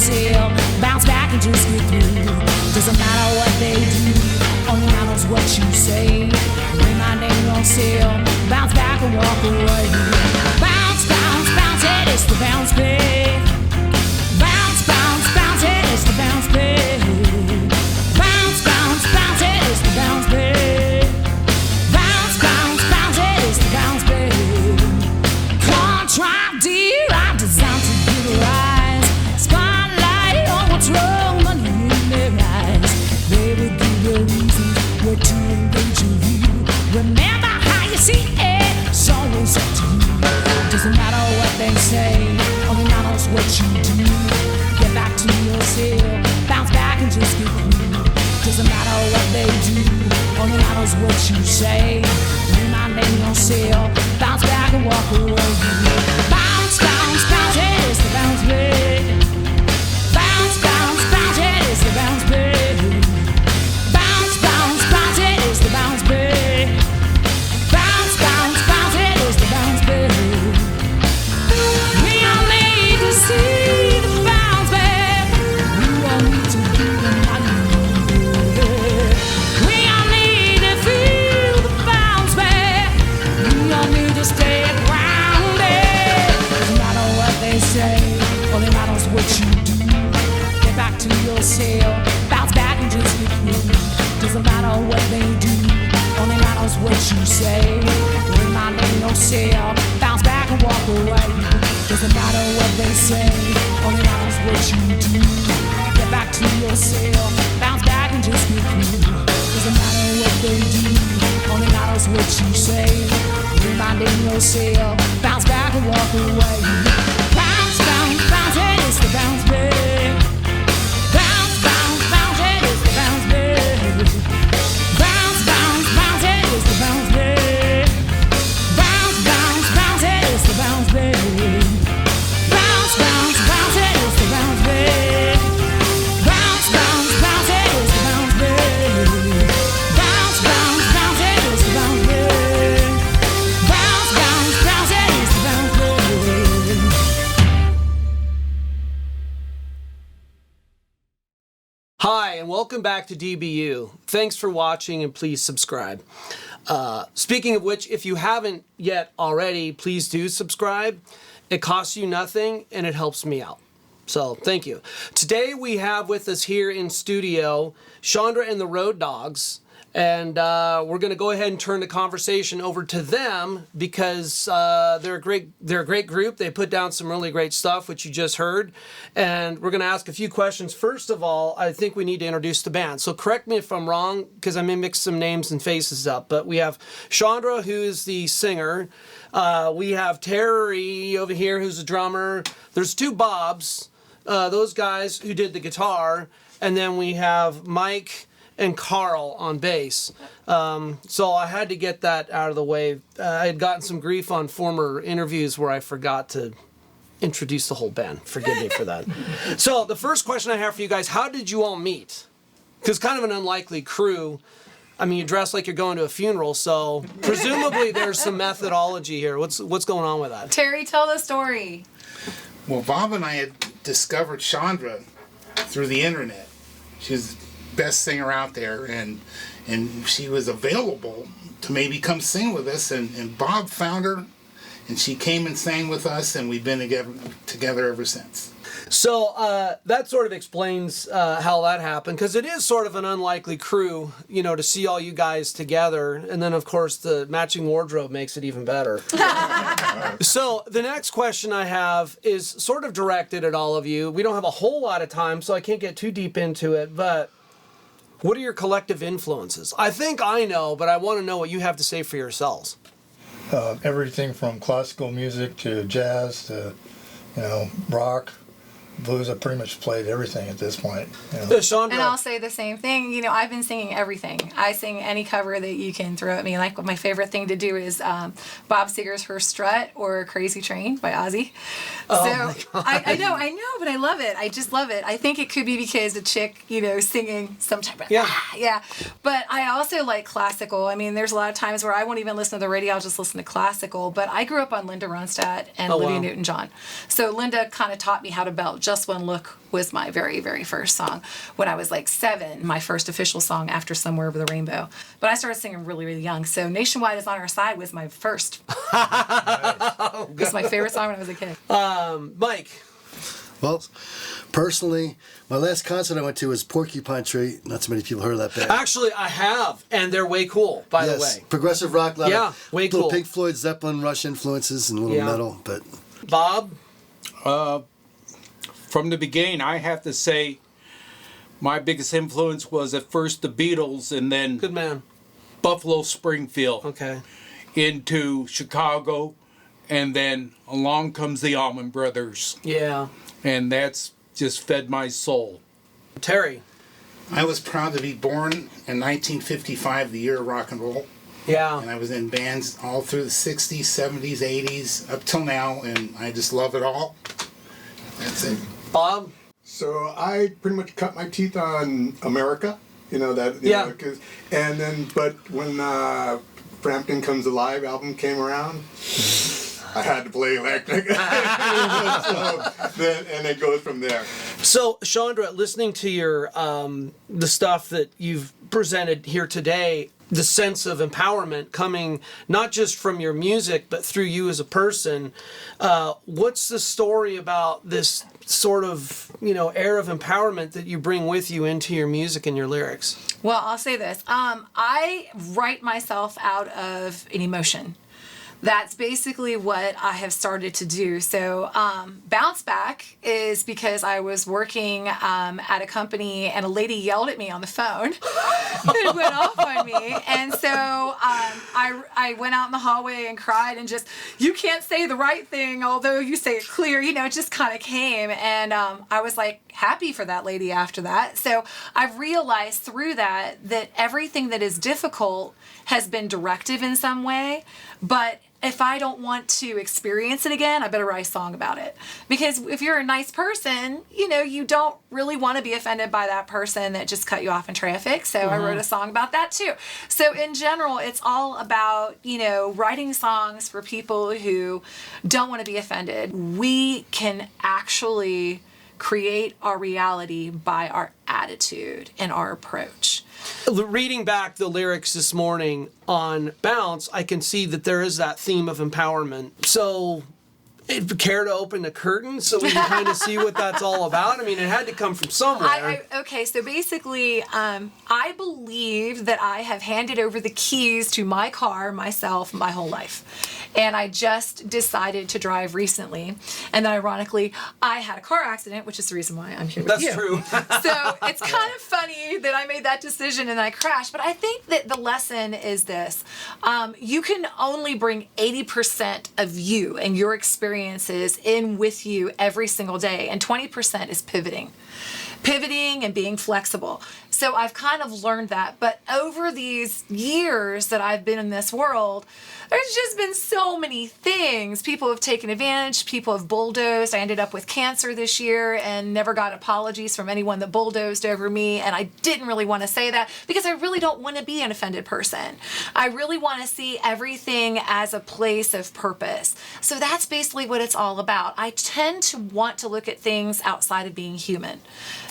yourself, bounce back and just get through. Doesn't matter what they do, only matters what you say. Reminding yourself, bounce back and walk away. Bounce, bounce, bounce, it is the bounce back. Bounce, bounce, bounce, it is the bounce back. Bounce, bounce, bounce, it is the bounce back. Bounce, bounce, bounce, it is the bounce back. Control, dear, I'm designed to give a rise. Spotlight on what's wrong, money in their eyes. They will give you reasons where to engage your view. Remember how you see it, it's always up to you. Doesn't matter what they say, only matters what you do. Get back to yourself, bounce back and just get through. Doesn't matter what they do, only matters what you say. Reminding yourself, bounce back and walk away. Bounce, bounce, bounce, it is the bounce back. Bounce, bounce, bounce, it is the bounce back. Bounce, bounce, bounce, it is the bounce back. Bounce, bounce, bounce, it is the bounce back. We all need to see the bounce back. We all need to do the money. We all need to feel the bounce back. We all need to stay grounded. Doesn't matter what they say, only matters what you do. Get back to yourself, bounce back and just get through. Doesn't matter what they do, only matters what you say. Reminding yourself, bounce back and walk away. Doesn't matter what they say, only matters what you do. Get back to yourself, bounce back and just get through. Doesn't matter what they do, only matters what you say. Reminding yourself, bounce back and walk away. Bounce, bounce, bounce, it is the bounce back. Bounce, bounce, bounce, it is the bounce back. Bounce, bounce, bounce, it is the bounce back. Bounce, bounce, bounce, it is the bounce back. Bounce, bounce, bounce, it is the bounce back. Bounce, bounce, bounce, it is the bounce back. Bounce, bounce, bounce, it is the bounce back. Bounce, bounce, bounce, it is the bounce back. Hi, and welcome back to DBU. Thanks for watching, and please subscribe. Speaking of which, if you haven't yet already, please do subscribe. It costs you nothing, and it helps me out. So, thank you. Today we have with us here in studio Chandra and the Road Dogs, and we're going to go ahead and turn the conversation over to them because they're a great group. They put down some really great stuff, which you just heard, and we're going to ask a few questions. First of all, I think we need to introduce the band. So correct me if I'm wrong, because I may mix some names and faces up, but we have Chandra, who is the singer. We have Terry over here, who's a drummer. There's two Bobs, those guys who did the guitar, and then we have Mike and Carl on bass. So I had to get that out of the way. I had gotten some grief on former interviews where I forgot to introduce the whole band. Forgive me for that. So the first question I have for you guys, how did you all meet? Because kind of an unlikely crew. I mean, you dress like you're going to a funeral, so presumably there's some methodology here. What's going on with that? Terry, tell the story. Well, Bob and I had discovered Chandra through the internet. She was the best singer out there, and she was available to maybe come sing with us, and Bob found her, and she came and sang with us, and we've been together ever since. So that sort of explains how that happened, because it is sort of an unlikely crew, you know, to see all you guys together. And then, of course, the matching wardrobe makes it even better. So the next question I have is sort of directed at all of you. We don't have a whole lot of time, so I can't get too deep into it. But what are your collective influences? I think I know, but I want to know what you have to say for yourselves. Everything from classical music to jazz to, rock. Blues, I pretty much played everything at this point. Chandra. And I'll say the same thing. I've been singing everything. I sing any cover that you can throw at me. Like, my favorite thing to do is Bob Seger's Her Strut or Crazy Train by Ozzy. Oh, so I know, but I love it. I just love it. I think it could be because a chick, singing sometimes. Yeah. But I also like classical. I mean, there's a lot of times where I won't even listen to the radio. I'll just listen to classical. But I grew up on Linda Ronstadt and Olivia Newton-John. So Linda kind of taught me how to belch. Just One Look was my very, very first song. When I was like 7, my first official song after Somewhere Over the Rainbow. But I started singing really, really young. So Nationwide Is on Our Side was my first. It was my favorite song when I was a kid. Mike. Well, personally, my last concert I went to was Porcupine Tree. Not so many people heard of that band. Actually, I have, and they're way cool, by the way. Progressive rock, lot of way little cool. Pink Floyd, Zeppelin, Rush influences, and a little metal. But Bob? From the beginning, I have to say my biggest influence was at first the Beatles and then Good man. Buffalo Springfield Okay. into Chicago, and then along comes the Allman Brothers. Yeah. And that's just fed my soul. Terry? I was proud to be born in 1955, the year of rock and roll. Yeah. And I was in bands all through the 60s, 70s, 80s, up till now, and I just love it all. That's it. Bob? So I pretty much cut my teeth on America, you know that. You know, and then, but when Frampton Comes Alive album came around, I had to play electric. And it goes from there. So, Chandra, listening to your the stuff that you've presented here today, the sense of empowerment coming not just from your music, but through you as a person, what's the story about this sort of, air of empowerment that you bring with you into your music and your lyrics? Well, I'll say this. I write myself out of an emotion. That's basically what I have started to do. So Bounce Back is because I was working at a company and a lady yelled at me on the phone. It went off on me. And so I went out in the hallway and cried and just, you can't say the right thing, although you say it clear, it just kind of came. And I was like happy for that lady after that. So I've realized through that everything that is difficult has been directive in some way, but if I don't want to experience it again, I better write a song about it. Because if you're a nice person, you don't really want to be offended by that person that just cut you off in traffic. So I wrote a song about that too. So in general, it's all about, writing songs for people who don't want to be offended. We can actually create our reality by our attitude and our approach. Reading back the lyrics this morning on Bounce, I can see that there is that theme of empowerment. So, care to open the curtain so we can kind of see what that's all about? I mean, it had to come from somewhere. Okay, so basically, I believe that I have handed over the keys to my car myself my whole life. And I just decided to drive recently. And then ironically, I had a car accident, which is the reason why I'm here with you. That's true. So it's kind of funny that I made that decision and I crashed. But I think that the lesson is this. You can only bring 80% of you and your experiences in with you every single day. And 20% is pivoting and being flexible. So I've kind of learned that. But over these years that I've been in this world, there's just been so many things. People have taken advantage. People have bulldozed. I ended up with cancer this year and never got apologies from anyone that bulldozed over me. And I didn't really want to say that because I really don't want to be an offended person. I really want to see everything as a place of purpose. So that's basically what it's all about. I tend to want to look at things outside of being human,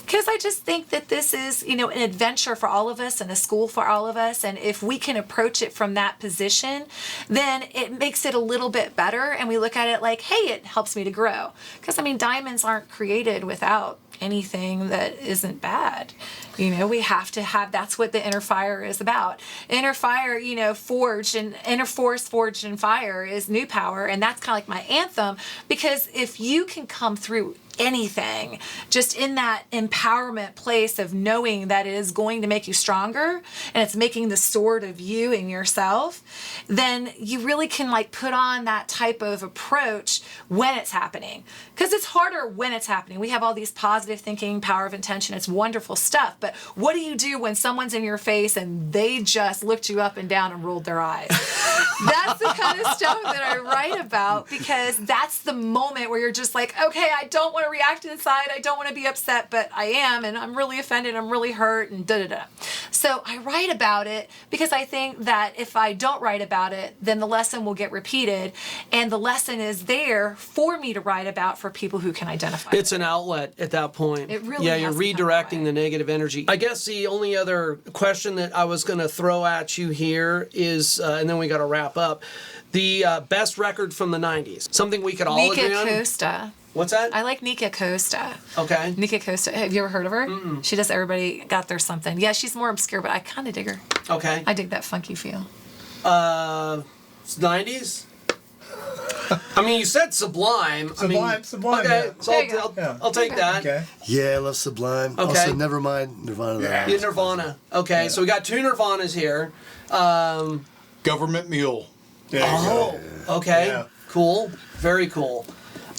because I just think that this is, an adventure for all of us and a school for all of us. And if we can approach it from that position, then it makes it a little bit better. And we look at it like, hey, it helps me to grow. Because, diamonds aren't created without anything that isn't bad. We have to have, that's what the inner fire is about. Inner fire, forged, and inner force forged in fire is new power. And that's kind of like my anthem, because if you can come through anything just in that empowerment place of knowing that it is going to make you stronger and it's making the sword of you and yourself, then you really can put on that type of approach when it's happening, because it's harder when it's happening. We have all these positive thinking, power of intention, it's wonderful stuff, but what do you do when someone's in your face and they just looked you up and down and rolled their eyes? That's the kind of stuff that I write about, because that's the moment where you're just like, okay, I don't want to react inside. I don't want to be upset, but I am, and I'm really offended. I'm really hurt, and da-da-da. So I write about it because I think that if I don't write about it, then the lesson will get repeated, and the lesson is there for me to write about for people who can identify. It's an outlet at that point. It really Yeah, has you're to come redirecting away. the negative energy. I guess the only other question that I was going to throw at you here is, and then we got to wrap up, the best record from the 90s. Something we could all agree Nika on. Costa. What's that? I like Nika Costa. Okay. Nika Costa. Have you ever heard of her? She does Everybody Got Their Something. Yeah, she's more obscure, but I kind of dig her. Okay. I dig that funky feel. 90s? I mean, you said Sublime. Sublime, Okay, yeah. so There you go. I'll take that. Okay. Yeah, I love Sublime. Okay. Also, never mind Nirvana. Yeah. Yeah, Nirvana. Okay, so we got two Nirvanas here. Government Mule. There you Oh, okay. Yeah. Cool. Very cool.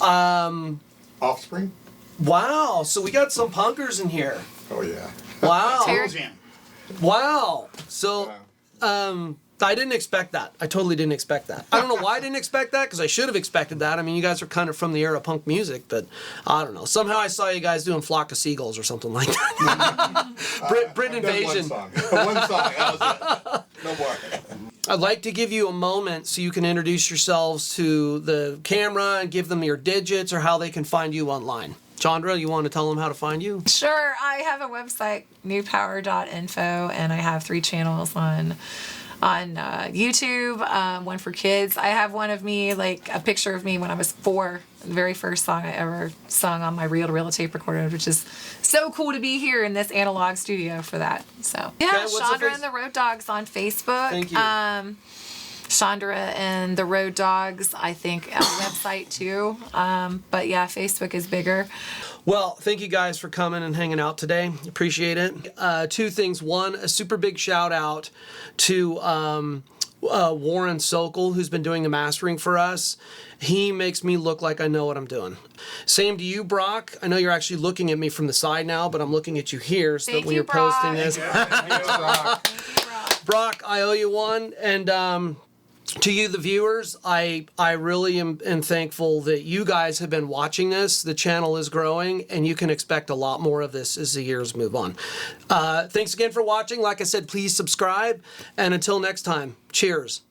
Offspring? Wow, so we got some punkers in here. Oh, yeah. Wow. Terry- Jam. Wow. So, I didn't expect that. I totally didn't expect that. I don't know why I didn't expect that, because I should have expected that. I mean, you guys are kind of from the era of punk music, but I don't know. Somehow I saw you guys doing Flock of Seagulls or something like that. Brit I've done Invasion. One song. One song. That was it. No more. I'd like to give you a moment so you can introduce yourselves to the camera and give them your digits or how they can find you online. Chandra, you want to tell them how to find you? Sure. I have a website, newpower.info, and I have 3 channels on YouTube, one for kids. I have one of me, like a picture of me when I was 4, the very first song I ever sung on my reel-to-reel tape recorder, which is so cool to be here in this analog studio for that. So yeah, Okay, what's the Chandra face- and the Road Dogs on Facebook. Thank you. Chandra and the Road Dogs, I think, a website too. But yeah, Facebook is bigger. Well, thank you guys for coming and hanging out today. Appreciate it. 2 things. One, a super big shout out to Warren Sokol, who's been doing the mastering for us. He makes me look like I know what I'm doing. Same to you, Brock. I know you're actually looking at me from the side now, but I'm looking at you here so that Thank when you, you're posting Brock. this. Brock, I owe you one. And to you, the viewers, I really am thankful that you guys have been watching this. The channel is growing, and you can expect a lot more of this as the years move on. Thanks again for watching. Like I said, please subscribe. And until next time, cheers.